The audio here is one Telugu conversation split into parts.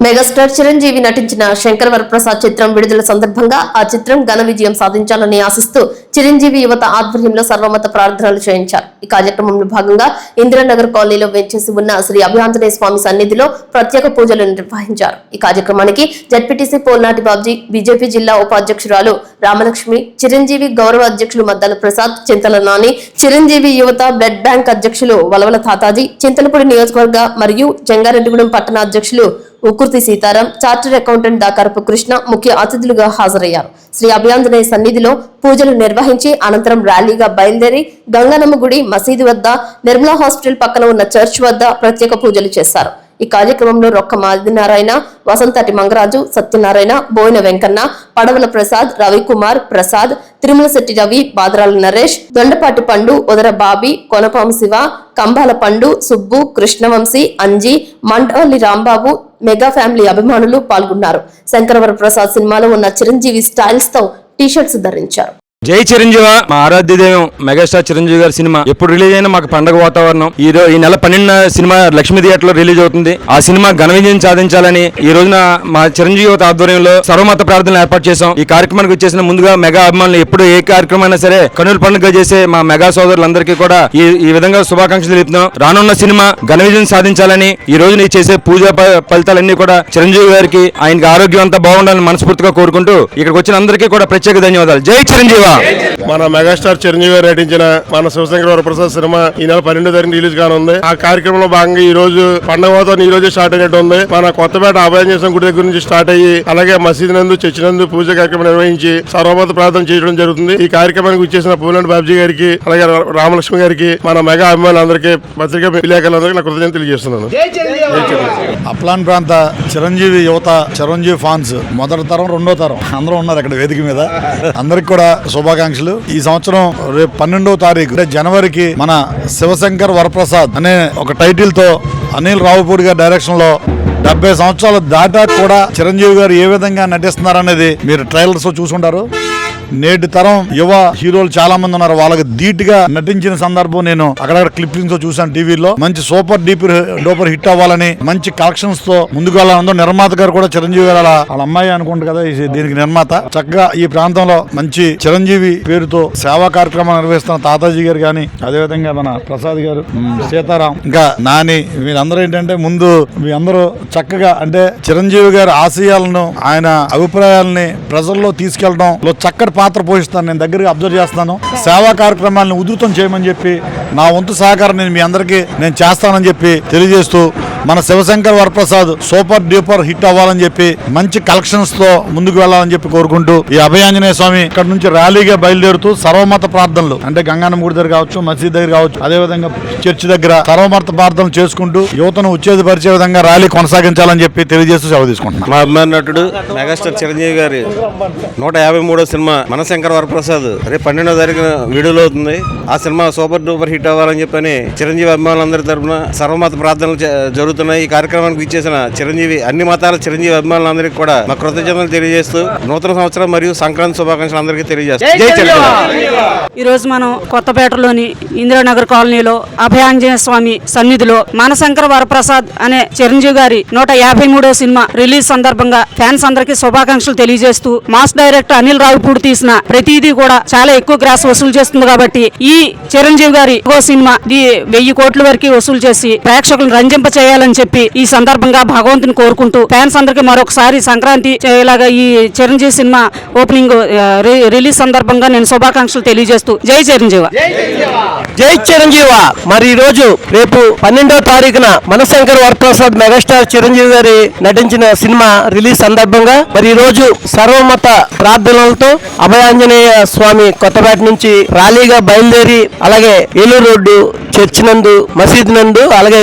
మెగాస్టార్ చిరంజీవి నటించిన శంకర్ వరప్రసాద్ చిత్రం విడుదల సందర్భంగా ఆ చిత్రం ఘన విజయం సాధించాలని ఆశిస్తూ చిరంజీవి యువత ఆధ్వర్యంలో సర్వమత ప్రార్థనలు చేయించారు. ఈ కార్యక్రమంలో భాగంగా ఇందిరానగర్ కాలనీలో వేంచేసి ఉన్న శ్రీ అభయాంజనేయ స్వామి సన్నిధిలో ప్రత్యేక పూజలు నిర్వహించారు. ఈ కార్యక్రమానికి జడ్పీటీసీ పోల్నాటి బాబ్జీ, బీజేపీ జిల్లా ఉపాధ్యక్షురాలు రామలక్ష్మి, చిరంజీవి గౌరవ అధ్యక్షులు మద్దాల ప్రసాద్, చింతల నాని, చిరంజీవి యువత బ్లడ్ బ్యాంక్ అధ్యక్షులు వలవల తాతాజీ, చింతలపూడి నియోజకవర్గ మరియు జంగారెడ్డిగూడెం పట్టణ అధ్యక్షులు ఉకుర్తి సీతారాం, చార్టర్డ్ అకౌంటెంట్ దాకరపు కృష్ణ ముఖ్య అతిథులుగా హాజరయ్యారు. శ్రీ అభయాంజనేయ సన్నిధిలో పూజలు నిర్వహించి అనంతరం ర్యాలీగా బయలుదేరి గంగనమ్మ గుడి, మసీదు వద్ద, నిర్మలా హాస్పిటల్ పక్కన ఉన్న చర్చ్ వద్ద ప్రత్యేక పూజలు చేశారు. ఈ కార్యక్రమంలో రొక్క మాదినారాయణ, వసంతటి మంగరాజు, సత్యనారాయణ, బోయిన వెంకన్న, పడవల ప్రసాద్, రవికుమార్ ప్రసాద్, తిరుమల శెట్టి రవి, బాదరాల నరేష్, దొండపాటి పండు, ఉదర బాబి, కొనపాము శివ, కంబాల పండు, సుబ్బు, కృష్ణవంశీ, అంజీ, మండవల్లి రాంబాబు, మెగా ఫ్యామిలీ అభిమానులు పాల్గొన్నారు. శంకర్ వరప్రసాద్ సినిమాలో ఉన్న చిరంజీవి స్టైల్స్ తో టీ-షర్ట్స్ ధరించారు. జై చిరంజీవ. మా ఆరాధ్య దైవం మెగాస్టార్ చిరంజీవి గారి సినిమా ఎప్పుడు రిలీజ్ అయినా మాకు పండుగ వాతావరణం. ఈ నెల 12న సినిమా లక్ష్మీ థియేటర్ లో రిలీజ్ అవుతుంది. ఆ సినిమా ఘన విజయం సాధించాలని ఈ రోజున మా చిరంజీవి ఆధ్వర్యంలో సర్వమత ప్రార్థనలు ఏర్పాటు చేశాం. ఈ కార్యక్రమానికి వచ్చేసిన ముందుగా మెగా అభిమానులు ఎప్పుడు ఏ కార్యక్రమం అయినా సరే కన్నుల పండుగ చేసే మా మెగా సోదరులందరికీ కూడా ఈ విధంగా శుభాకాంక్షలు తెలుపుతున్నాం. రానున్న సినిమా ఘన విజయం సాధించాలని ఈ రోజు నీ చేసే పూజా ఫలితాలన్నీ కూడా చిరంజీవి గారికి, ఆయనకి ఆరోగ్యం అంతా బాగుండాలని మనస్ఫూర్తిగా కోరుకుంటూ ఇక్కడికి వచ్చిన అందరికీ కూడా ప్రత్యేక ధన్యవాదాలు. జై చిరంజీవి. మన మెగాస్టార్ చిరంజీవి గారు నటించిన మన శివశంకర్ వరప్రసాద్ సినిమా ఈ నెల 12వ తారీఖు రిలీజ్ కానుంది. ఆ కార్యక్రమంలో భాగంగా ఈ రోజు పండుగ వాతావరణం ఈ రోజే స్టార్ట్ అయినట్టు ఉంది. మన కొత్తపేట అభయాంజనేయ గుడి దగ్గర నుంచి స్టార్ట్ అయ్యి అలాగే మసీదు నందు, చర్చి నందు పూజ కార్యక్రమం నిర్వహించి సర్వమత ప్రార్థన చేయడం జరుగుతుంది. ఈ కార్యక్రమానికి వచ్చేసిన పోలండి బాబ్జీ గారికి అలాగే రామలక్ష్మి గారికి, మన మెగా అభిమానులందరికీ, పత్రికా విలేకరులందరికీ నా కృతజ్ఞతలు తెలియజేస్తున్నాను. అప్లాన్ ప్రాంత చిరంజీవి యువత, చిరంజీవి ఫాన్స్ మొదటి తరం, రెండో తరం అందరూ ఉన్నారు ఇక్కడ వేదిక మీద. అందరికి కూడా శుభాకాంక్షలు. ఈ సంవత్సరం రేపు 12వ తారీఖు అంటే జనవరికి మన శివశంకర్ వరప్రసాద్ అనే ఒక టైటిల్ తో అనిల్ రావుపూడి గారి డైరెక్షన్ లో 70 సంవత్సరాలు దాటా కూడా చిరంజీవి గారు ఏ విధంగా నటిస్తున్నారు అనేది మీరు ట్రైలర్స్ చూసుంటారు. నేటి తరం యువ హీరోలు చాలా మంది ఉన్నారు. వాళ్ళకి ధీటుగా నటించిన సందర్భం నేను అక్కడక్కడ క్లిప్పింగ్స్ తో చూసాను టీవీలో. మంచి సూపర్ డూపర్ హిట్ అవ్వాలని, మంచి కలెక్షన్స్ తో ముందుకు వెళ్ళాలని నిర్మాత గారు కూడా చిరంజీవి గారు వాళ్ళ అమ్మాయి అనుకుంటు కదా దీనికి నిర్మాత. చక్కగా ఈ ప్రాంతంలో మంచి చిరంజీవి పేరుతో సేవా కార్యక్రమాలు నిర్వహిస్తున్న తాతాజీ గారు కానీ, అదేవిధంగా మన ప్రసాద్ గారు, సీతారాం, ఇంకా నాని, వీళ్ళందరూ ఏంటంటే ముందు మీ అందరూ చక్కగా అంటే చిరంజీవి గారి ఆశయాలను, ఆయన అభిప్రాయాలని ప్రజల్లో తీసుకెళ్లడంలో చక్కటి పాత్ర పోషిస్తాను. నేను దగ్గరగా అబ్జర్వ్ చేస్తాను. సేవా కార్యక్రమాలను ఉధృతం చేయమని చెప్పి నా వంతు సహకారం నేను మీ అందరికీ నేను చేస్తానని చెప్పి తెలియజేస్తూ, మన Shivashankar Varaprasad super duper hit అవ్వాలని చెప్పి మంచి కలెక్షన్స్ తో ముందుకు వెళ్లాలని చెప్పి కోరుకుంటూ, ఈ అభయాంజనేయ స్వామి ఇక్కడ నుంచి ర్యాలీగా బయలుదేరుతూ సర్వమత ప్రార్థనలు అంటే గంగానమ్మ గుడి దగ్గర కావచ్చు, మసీద్ దగ్గర కావచ్చు, అదేవిధంగా చర్చి దగ్గర సర్వమత ప్రార్థనలు చేసుకుంటూ యువతను ఉత్తేజపరిచే విధంగా ర్యాలీ కొనసాగించాలని చెప్పి తెలియజేస్తూ సెలవు తీసుకుంటున్నాను. మా అభిమాన నటుడు మెగాస్టార్ చిరంజీవి గారి 153వ సినిమా మన శంకర్ వరప్రసాద్ రేపు 12వ తారీఖున విడుదల అవుతుంది. ఆ సినిమా సూపర్ డూపర్ హిట్ అవ్వాలని చెప్పని చిరంజీవి అభిమానులందరి తరఫున సర్వమత ప్రార్థనలు జరుగుతున్నాయి. ఈ కార్యక్రమానికి ఇచ్చేసిన చిరంజీవి, అన్ని మతాల చిరంజీవి అభిమానులందరికీ కూడా మా కృతజ్ఞతలు తెలియజేస్తూ నూతన సంవత్సరం మరియు సంక్రాంతి శుభాకాంక్షలు అందరికీ తెలియజేస్తాం. జై చిరంజీవి. ఈ రోజు మనం కొత్తపేటలోని ఇందిరానగర్ కాలనీలో అభయాంజనేయ స్వామి సన్నిధిలో మనశంకర్ వరప్రసాద్ అనే చిరంజీవి గారి 153వ సినిమా రిలీజ్ సందర్భంగా ఫ్యాన్స్ అందరికీ శుభాకాంక్షలు తెలియజేస్తూ, మాస్ డైరెక్టర్ అనిల్ రావుపూడి తీసిన ప్రతిదీ కూడా చాలా ఎక్కువ గ్రాస్ వసూలు చేస్తుంది కాబట్టి ఈ చిరంజీవి గారి సినిమా 1000 కోట్ల వరకు వసూలు చేసి ప్రేక్షకులను రంజింప చేయాలని చెప్పి ఈ సందర్భంగా భగవంతుని కోరుకుంటూ ఫ్యాన్స్ అందరికీ మరొకసారి సంక్రాంతి చేయలాగా ఈ చిరంజీవి సినిమా ఓపెనింగ్ రిలీజ్ సందర్భంగా నేను శుభాకాంక్షలు తెలియజేస్తూ జై చిరంజీవ. జై చిరంజీవ. మరి ఈ రోజు రేపు 12వ తారీఖున మనశంకర్ వరప్రసాద్ మెగాస్టార్ చిరంజీవి గారి నటించిన సినిమా రిలీజ్ సందర్భంగా మరి ఈ రోజు సర్వమత ప్రార్థనలతో అభయాంజనేయ స్వామి కొత్తపేట నుంచి ర్యాలీగా బయలుదేరి అలాగే ఏలూరు రోడ్డు, చర్చి నందు, మసీద్ నందు, అలాగే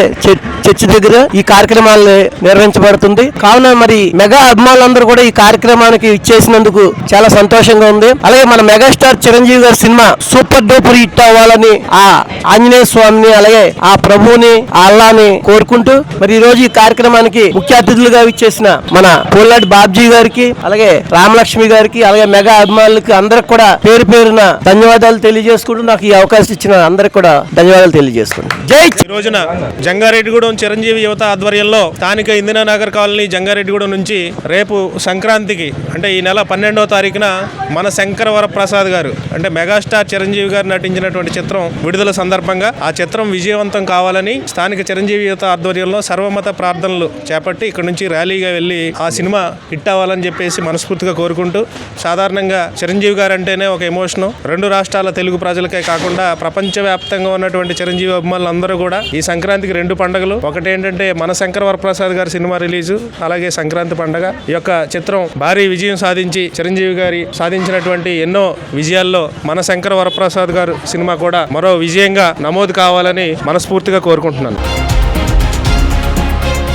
చర్చి దగ్గర ఈ కార్యక్రమాలు నిర్వహించబడుతుంది. కావున మరి మెగా అభిమానులందరూ కూడా ఈ కార్యక్రమానికి ఇచ్చేసినందుకు చాలా సంతోషంగా ఉంది. అలాగే మన మెగాస్టార్ చిరంజీవి గారి సినిమా సూపర్ డూపర్ హిట్ అవ్వాలని ఆ ఆంజనేయ స్వామిని అలాగే ఆ ప్రభువుని, ఆ అల్లాని కోరుకుంటూ మరి ఈ రోజు ఈ కార్యక్రమానికి ముఖ్య అతిథులుగా ఇచ్చేసిన మన పోల్నాటి బాబ్జీ గారికి, అలాగే రామలక్ష్మి గారికి, అలాగే మెగా అభిమానులకి అందరికి కూడా పేరు పేరున ధన్యవాదాలు తెలియజేసుకుంటూ నాకు ఈ అవకాశం ఇచ్చిన అందరికి కూడా ధన్యవాదాలు తెలియజేసుకుంటాను. జై. ఈ రోజున జంగారెడ్డిగూడెం చిరంజీవి యువత ఆధ్వర్యంలో స్థానిక ఇందిరానగర్ కాలనీ జంగారెడ్డిగూడెం నుంచి రేపు సంక్రాంతికి అంటే ఈ నెల 12వ తారీఖున మన శంకర వరప్రసాద్ గారు అంటే మెగాస్టార్ చిరంజీవి గారు నటించినటువంటి చిత్రం విడుదల సందర్భంగా ఆ చిత్రం విజయవంతం కావాలని స్థానిక చిరంజీవి యువత ఆధ్వర్యంలో సర్వమత ప్రార్థనలు చేపట్టి ఇక్కడ నుంచి ర్యాలీగా వెళ్ళి ఆ సినిమా హిట్ అవ్వాలని చెప్పేసి మనస్ఫూర్తిగా కోరుకుంటూ, సాధారణంగా చిరంజీవి గారు అంటేనే ఒక ఎమోషను. 2 రాష్ట్రాల తెలుగు ప్రజలకే కాకుండా ప్రపంచవ్యాప్తంగా ఉన్నటువంటి చిరంజీవి అభిమానులు అందరూ కూడా ఈ సంక్రాంతికి 2 పండుగలు. ఒకటి ఏంటంటే మన శంకర వరప్రసాద్ గారి సినిమా రిలీజు, అలాగే సంక్రాంతి పండుగ. ఈ యొక్క చిత్రం భారీ విజయం సాధించి చిరంజీవి గారి సాధించినటువంటి ఎన్నో విజయాల్లో మన శంకర వరప్రసాద్ గారు సినిమా కూడా మరో విజయంగా నమోదు కావాలని మనస్ఫూర్తిగా కోరుకుంటున్నాను.